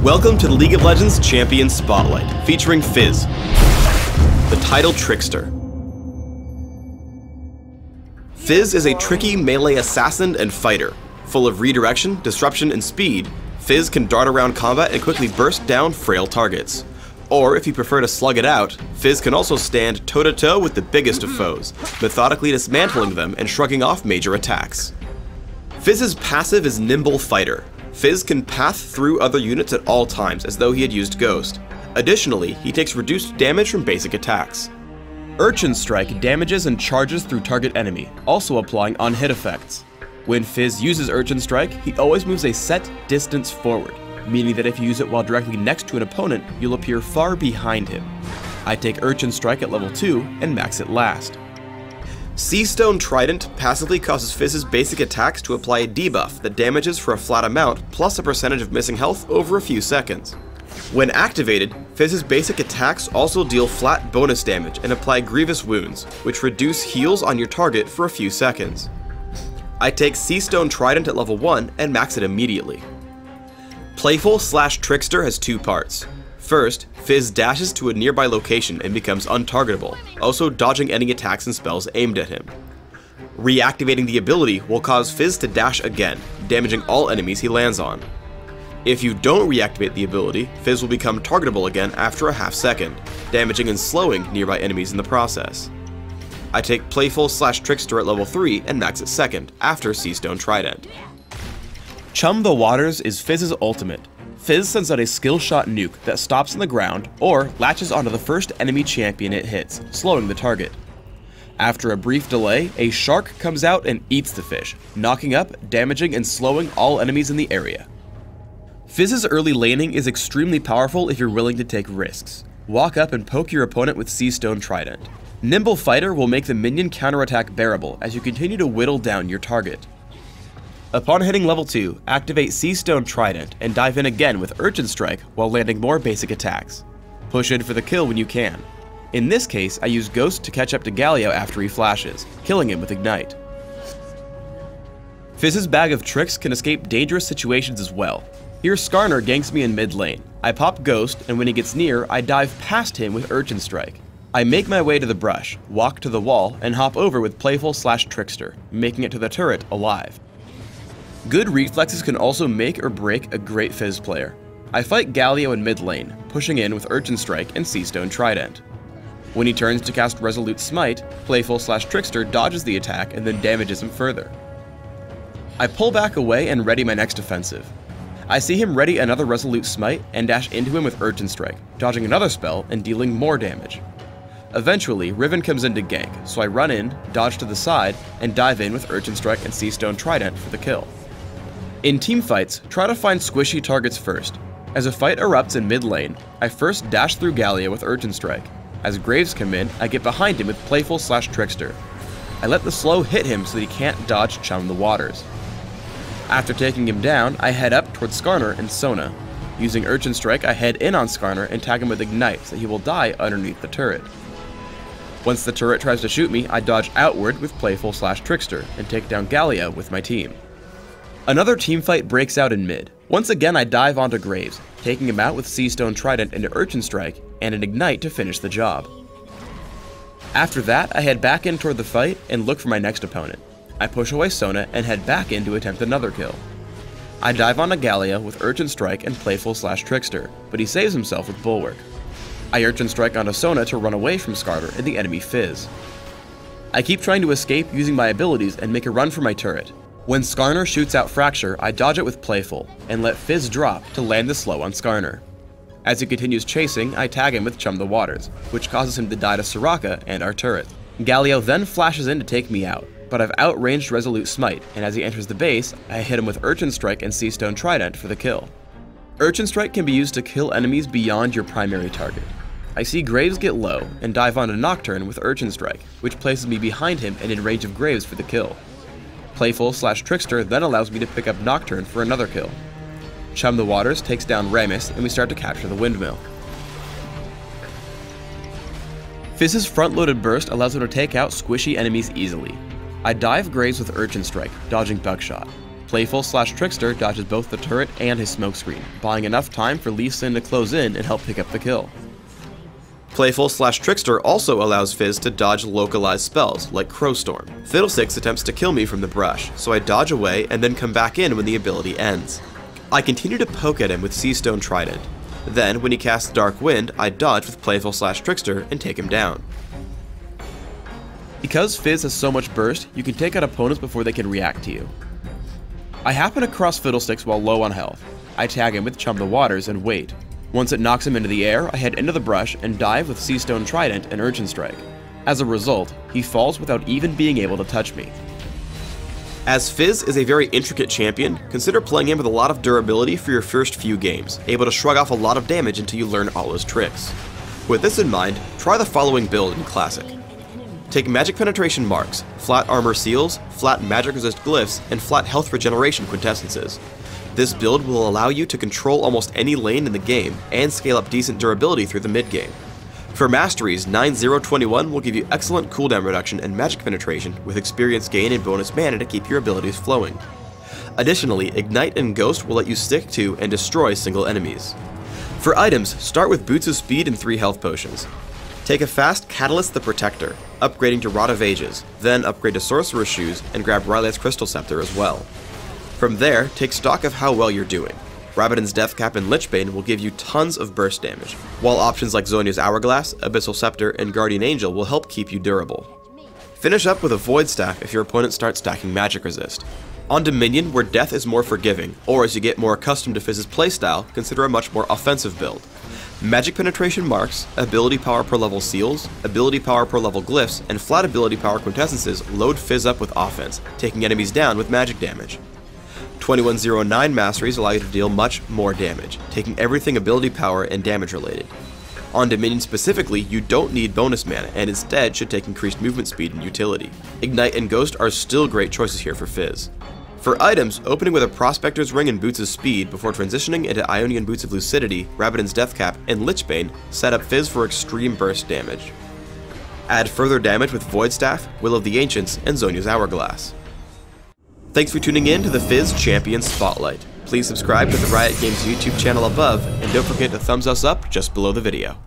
Welcome to the League of Legends Champion Spotlight, featuring Fizz, the title trickster. Fizz is a tricky melee assassin and fighter. Full of redirection, disruption, and speed, Fizz can dart around combat and quickly burst down frail targets. Or, if you prefer to slug it out, Fizz can also stand toe-to-toe with the biggest of foes, methodically dismantling them and shrugging off major attacks. Fizz's passive is Nimble Fighter. Fizz can path through other units at all times as though he had used Ghost. Additionally, he takes reduced damage from basic attacks. Urchin Strike damages and charges through target enemy, also applying on-hit effects. When Fizz uses Urchin Strike, he always moves a set distance forward, meaning that if you use it while directly next to an opponent, you'll appear far behind him. I take Urchin Strike at level 2 and max it last. Seastone Trident passively causes Fizz's basic attacks to apply a debuff that damages for a flat amount plus a percentage of missing health over a few seconds. When activated, Fizz's basic attacks also deal flat bonus damage and apply grievous wounds, which reduce heals on your target for a few seconds. I take Seastone Trident at level 1 and max it immediately. Playful/Trickster has two parts. First, Fizz dashes to a nearby location and becomes untargetable, also dodging any attacks and spells aimed at him. Reactivating the ability will cause Fizz to dash again, damaging all enemies he lands on. If you don't reactivate the ability, Fizz will become targetable again after a half second, damaging and slowing nearby enemies in the process. I take Playful/Trickster at level 3 and max it second, after Seastone Trident. Chum the Waters is Fizz's ultimate. Fizz sends out a skill shot nuke that stops on the ground or latches onto the first enemy champion it hits, slowing the target. After a brief delay, a shark comes out and eats the fish, knocking up, damaging, and slowing all enemies in the area. Fizz's early laning is extremely powerful if you're willing to take risks. Walk up and poke your opponent with Seastone Trident. Nimble Fighter will make the minion counterattack bearable as you continue to whittle down your target. Upon hitting level 2, activate Seastone Trident and dive in again with Urchin Strike while landing more basic attacks. Push in for the kill when you can. In this case, I use Ghost to catch up to Galio after he flashes, killing him with Ignite. Fizz's bag of tricks can escape dangerous situations as well. Here Skarner ganks me in mid lane. I pop Ghost, and when he gets near, I dive past him with Urchin Strike. I make my way to the brush, walk to the wall, and hop over with Playful/Trickster, making it to the turret alive. Good reflexes can also make or break a great Fizz player. I fight Galio in mid lane, pushing in with Urchin Strike and Seastone Trident. When he turns to cast Resolute Smite, Playful/Trickster dodges the attack and then damages him further. I pull back away and ready my next offensive. I see him ready another Resolute Smite and dash into him with Urchin Strike, dodging another spell and dealing more damage. Eventually, Riven comes in to gank, so I run in, dodge to the side, and dive in with Urchin Strike and Seastone Trident for the kill. In teamfights, try to find squishy targets first. As a fight erupts in mid lane, I first dash through Galio with Urchin Strike. As Graves come in, I get behind him with Playful/Trickster. I let the slow hit him so that he can't dodge Chum the Waters. After taking him down, I head up towards Skarner and Sona. Using Urchin Strike, I head in on Skarner and tag him with Ignite so he will die underneath the turret. Once the turret tries to shoot me, I dodge outward with Playful/Trickster and take down Galio with my team. Another teamfight breaks out in mid. Once again I dive onto Graves, taking him out with Seastone Trident and Urchin Strike, and an Ignite to finish the job. After that, I head back in toward the fight and look for my next opponent. I push away Sona and head back in to attempt another kill. I dive onto Galio with Urchin Strike and Playful/Trickster, but he saves himself with Bulwark. I Urchin Strike onto Sona to run away from Skarner and the enemy Fizz. I keep trying to escape using my abilities and make a run for my turret. When Skarner shoots out Fracture, I dodge it with Playful, and let Fizz drop to land the slow on Skarner. As he continues chasing, I tag him with Chum the Waters, which causes him to die to Soraka and our turret. Galio then flashes in to take me out, but I've outranged Resolute Smite, and as he enters the base, I hit him with Urchin Strike and Seastone Trident for the kill. Urchin Strike can be used to kill enemies beyond your primary target. I see Graves get low, and dive onto Nocturne with Urchin Strike, which places me behind him and in range of Graves for the kill. Playful/Trickster then allows me to pick up Nocturne for another kill. Chum the Waters takes down Ramus, and we start to capture the windmill. Fizz's front-loaded burst allows him to take out squishy enemies easily. I dive Graves with Urchin Strike, dodging Buckshot. Playful/Trickster dodges both the turret and his smokescreen, buying enough time for Lee Sin to close in and help pick up the kill. Playful/Trickster also allows Fizz to dodge localized spells, like Crowstorm. Fiddlesticks attempts to kill me from the brush, so I dodge away and then come back in when the ability ends. I continue to poke at him with Seastone Trident. Then, when he casts Dark Wind, I dodge with Playful/Trickster and take him down. Because Fizz has so much burst, you can take out opponents before they can react to you. I happen across Fiddlesticks while low on health. I tag him with Chum the Waters and wait. Once it knocks him into the air, I head into the brush and dive with Seastone Trident and Urchin Strike. As a result, he falls without even being able to touch me. As Fizz is a very intricate champion, consider playing him with a lot of durability for your first few games, able to shrug off a lot of damage until you learn all his tricks. With this in mind, try the following build in Classic. Take Magic Penetration Marks, Flat Armor Seals, Flat Magic Resist Glyphs, and Flat Health Regeneration Quintessences. This build will allow you to control almost any lane in the game and scale up decent durability through the mid-game. For Masteries, 9-0-21 will give you excellent cooldown reduction and magic penetration with experience gain and bonus mana to keep your abilities flowing. Additionally, Ignite and Ghost will let you stick to and destroy single enemies. For items, start with Boots of Speed and 3 health potions. Take a fast Catalyst the Protector, upgrading to Rod of Ages, then upgrade to Sorcerer's Shoes and grab Rylet's Crystal Scepter as well. From there, take stock of how well you're doing. Rabadon's Deathcap and Lichbane will give you tons of burst damage, while options like Zhonya's Hourglass, Abyssal Scepter, and Guardian Angel will help keep you durable. Finish up with a Void Staff if your opponent starts stacking Magic Resist. On Dominion, where death is more forgiving, or as you get more accustomed to Fizz's playstyle, consider a much more offensive build. Magic Penetration Marks, Ability Power per level Seals, Ability Power per level Glyphs, and Flat Ability Power Quintessences load Fizz up with offense, taking enemies down with magic damage. 2109 Masteries allow you to deal much more damage, taking everything ability power and damage related. On Dominion specifically, you don't need bonus mana and instead should take increased movement speed and utility. Ignite and Ghost are still great choices here for Fizz. For items, opening with a Prospector's Ring and Boots of Speed before transitioning into Ionian Boots of Lucidity, Rabadon's Deathcap, and Lichbane set up Fizz for extreme burst damage. Add further damage with Void Staff, Will of the Ancients, and Zhonya's Hourglass. Thanks for tuning in to the Fizz Champion Spotlight. Please subscribe to the Riot Games YouTube channel above, and don't forget to thumbs us up just below the video.